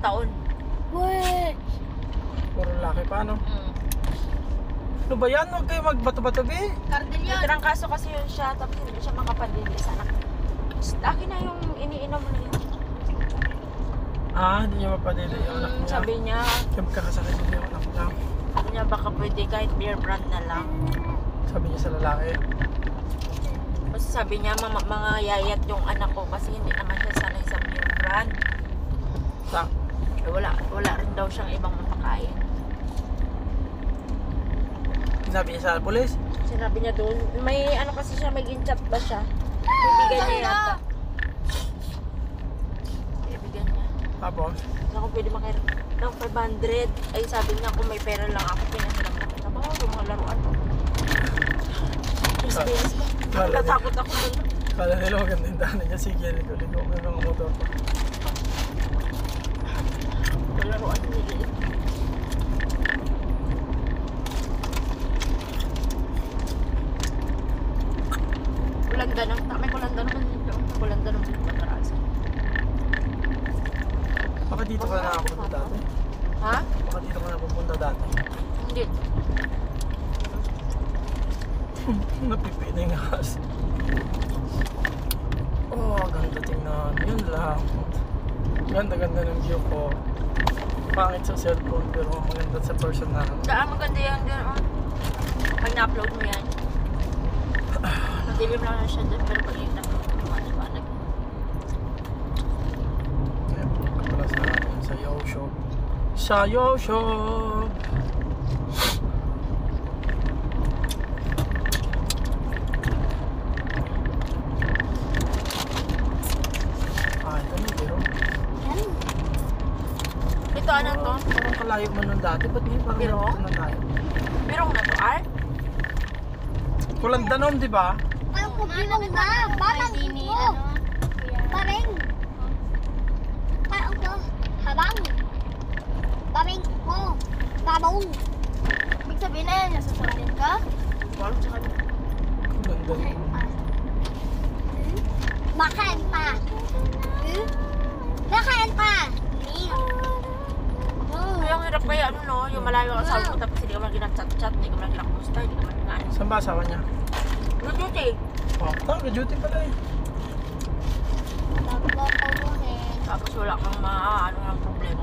taon. Wait. Puro laki pa, no? Ano ba yan? Huwag kayo magbato-bato, be. Cardel yan. Ito kaso kasi yun siya, tapos hindi siya makapandilis, anak. Akin na yung iniinom mo na yun. Ah, hindi niya mapadili yung anak niya. Sabi niya, Kaya magkakasakit din yung anak niya. sabi niya baka pwede kahit beer brand na lang. Sabi niya sa lalaki. Kasi sabi niya, mga yayat yung anak ko kasi hindi naman siya sanay sa beer brand. Sa, Wala rin daw siyang ibang mapakain. sabi niya sa pulis. Sinabi niya doon, may ano kasi siya, may ginchat ba siya? Bibigyan niya yata. Bibigyan niya. Tapos, Hindi ako pwede makahiram ng 500. Ay sabi niya kung may pera lang ako, pinahiram ako. Sabi ko, yung mga laruan ko. Bilis ba? Wala. Natakot ako doon. kala nila maganda yung daanan niya. Sige, ligo-ligo. May mga motor pa. Yung laruan ko niliit. Kulanda ng, may kulanda naman dito. Kulanda naman dito matarasan. Baka dito ka na nakapunta dati. Ha? Baka dito ka na pupunta dati. Hindi. Napipili nga kasi. Oh, ganda tingnan. Yun lang. Ganda-ganda ng view ko. Pangit sa cellphone pero maganda sa personal. Saan maganda yan dyan, oh. Pag na-upload mo yan. Madilim lang na siya dyan, pero pag i-upload mo, maliwanag. Kaya pumunta pala sa atin sa Yoshop. Sa Yoshop! Ah, ito na, pero Ito, ano to? parang kalayo man nun dati. Ba't ngayon parang Pero? dito na tayo? Birong na to, ay? Walang danom, di ba? Ang kubilong na. Parang ito. Parang. Parang to. Habang. Parang ko. Babong. Ibig sabihin na yan, nasasundin ka? Wala sa kanya. Ganda nun. Makain pa. Makain pa. Kaya ang hirap kaya, ano no, yung malayo ang asawa mo, tapos hindi ka man ginat-chat-chat, hindi ka man ginat-musta, hindi ka man ginat. Saan ba asawa niya? Good duty. Oh, nag-duty pala eh. Tapos wala kang ano ng problema